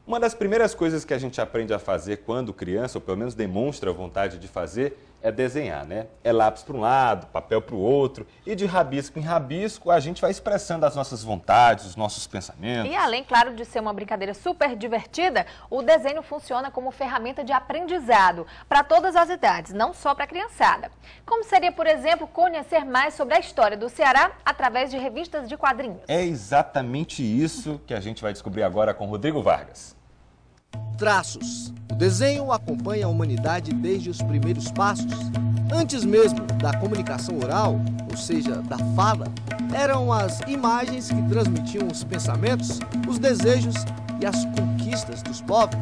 Uma das primeiras coisas que a gente aprende a fazer quando criança, ou pelo menos demonstra vontade de fazer, é desenhar, né? É lápis para um lado, papel para o outro, e de rabisco em rabisco a gente vai expressando as nossas vontades, os nossos pensamentos. E além, claro, de ser uma brincadeira super divertida, o desenho funciona como ferramenta de aprendizado para todas as idades, não só para a criançada. Como seria, por exemplo, conhecer mais sobre a história do Ceará através de revistas de quadrinhos? É exatamente isso que a gente vai descobrir agora com Rodrigo Vargas. Traços. O desenho acompanha a humanidade desde os primeiros passos. Antes mesmo da comunicação oral, ou seja, da fala, eram as imagens que transmitiam os pensamentos, os desejos e as conquistas dos povos.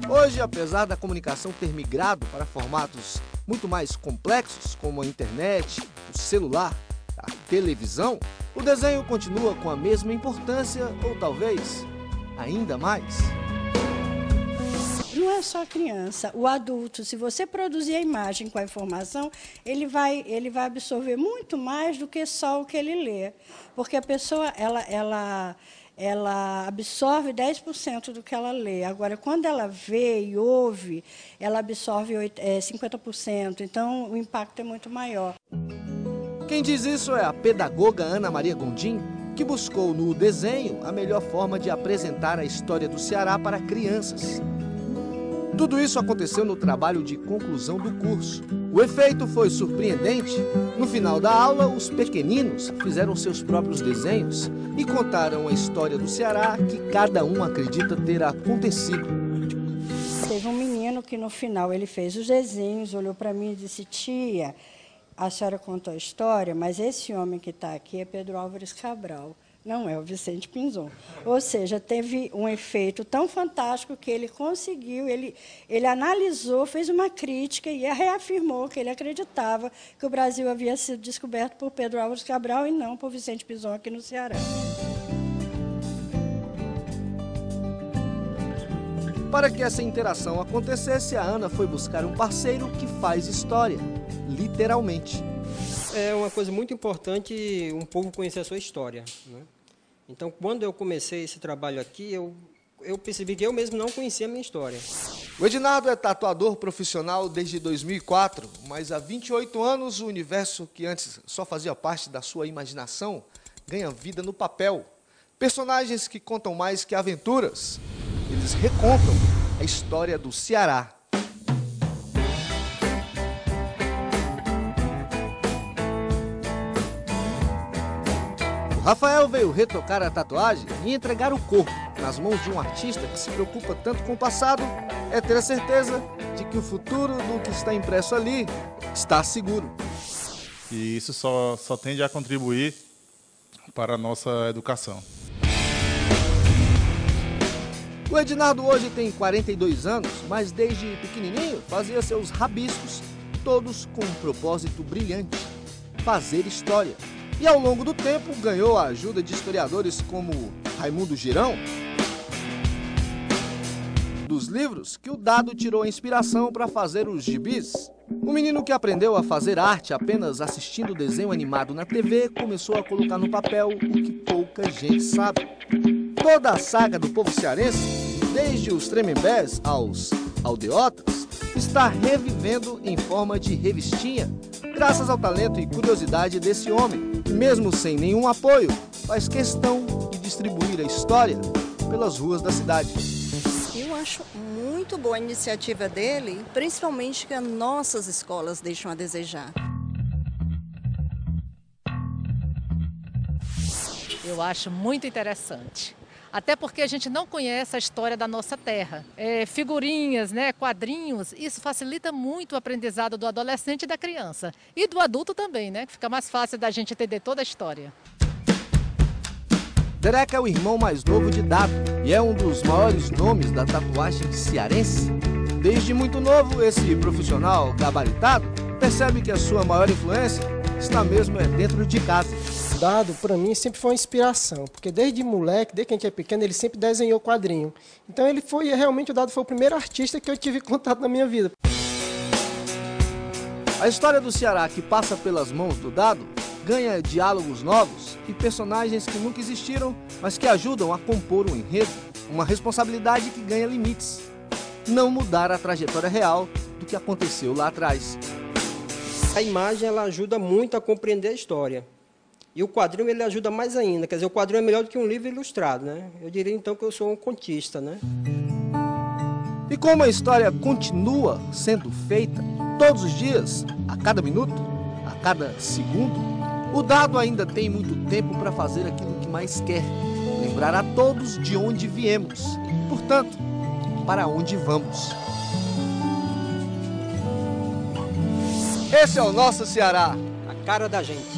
Hoje, apesar da comunicação ter migrado para formatos muito mais complexos, como a internet, o celular, a televisão, o desenho continua com a mesma importância ou talvez ainda mais. Não é só a criança, o adulto, se você produzir a imagem com a informação, ele vai absorver muito mais do que só o que ele lê. Porque a pessoa, ela absorve 10% do que ela lê. Agora, quando ela vê e ouve, ela absorve 50%. Então, o impacto é muito maior. Quem diz isso é a pedagoga Ana Maria Gondim, que buscou no desenho a melhor forma de apresentar a história do Ceará para crianças. Tudo isso aconteceu no trabalho de conclusão do curso. O efeito foi surpreendente. No final da aula, os pequeninos fizeram seus próprios desenhos e contaram a história do Ceará que cada um acredita ter acontecido. Teve um menino que no final ele fez os desenhos, olhou para mim e disse: tia, a senhora contou a história, mas esse homem que está aqui é Pedro Álvares Cabral. Não é o Vicente Pinzon. Ou seja, teve um efeito tão fantástico que ele conseguiu, ele analisou, fez uma crítica e reafirmou que ele acreditava que o Brasil havia sido descoberto por Pedro Álvares Cabral e não por Vicente Pinzon aqui no Ceará. Para que essa interação acontecesse, a Ana foi buscar um parceiro que faz história, literalmente. É uma coisa muito importante um povo conhecer a sua história, né? Então, quando eu comecei esse trabalho aqui, eu percebi que eu mesmo não conhecia a minha história. O Edinardo é tatuador profissional desde 2004, mas há 28 anos o universo que antes só fazia parte da sua imaginação ganha vida no papel. Personagens que contam mais que aventuras. Eles recontam a história do Ceará. Rafael veio retocar a tatuagem e entregar o corpo nas mãos de um artista que se preocupa tanto com o passado, é ter a certeza de que o futuro do que está impresso ali está seguro. E isso só tende a contribuir para a nossa educação. O Edinardo hoje tem 42 anos, mas desde pequenininho fazia seus rabiscos, todos com um propósito brilhante: fazer história. E ao longo do tempo ganhou a ajuda de historiadores como Raimundo Girão, dos livros que o Dado tirou a inspiração para fazer os gibis. O menino que aprendeu a fazer arte apenas assistindo desenho animado na TV começou a colocar no papel o que pouca gente sabe. Toda a saga do povo cearense, desde os Tremembés aos aldeotas, está revivendo em forma de revistinha, graças ao talento e curiosidade desse homem, que mesmo sem nenhum apoio, faz questão de distribuir a história pelas ruas da cidade. Eu acho muito boa a iniciativa dele, principalmente que as nossas escolas deixam a desejar. Eu acho muito interessante. Até porque a gente não conhece a história da nossa terra. Figurinhas, né, quadrinhos, isso facilita muito o aprendizado do adolescente e da criança. E do adulto também, né, que fica mais fácil da gente entender toda a história. Dereca é o irmão mais novo de Dado e é um dos maiores nomes da tatuagem cearense. Desde muito novo, esse profissional gabaritado percebe que a sua maior influência está mesmo dentro de casa. Dado, para mim, sempre foi uma inspiração, porque desde moleque, desde que a gente é pequeno, ele sempre desenhou quadrinho. Então realmente o Dado foi o primeiro artista que eu tive contato na minha vida. A história do Ceará que passa pelas mãos do Dado ganha diálogos novos e personagens que nunca existiram, mas que ajudam a compor um enredo, uma responsabilidade que ganha limites. Não mudar a trajetória real do que aconteceu lá atrás. A imagem ela ajuda muito a compreender a história. E o quadrinho ele ajuda mais ainda. Quer dizer, o quadrinho é melhor do que um livro ilustrado, né? Eu diria então que eu sou um contista, né? E como a história continua sendo feita todos os dias, a cada minuto, a cada segundo, o Dado ainda tem muito tempo para fazer aquilo que mais quer, lembrar a todos de onde viemos, portanto, para onde vamos. Esse é o nosso Ceará. A cara da gente.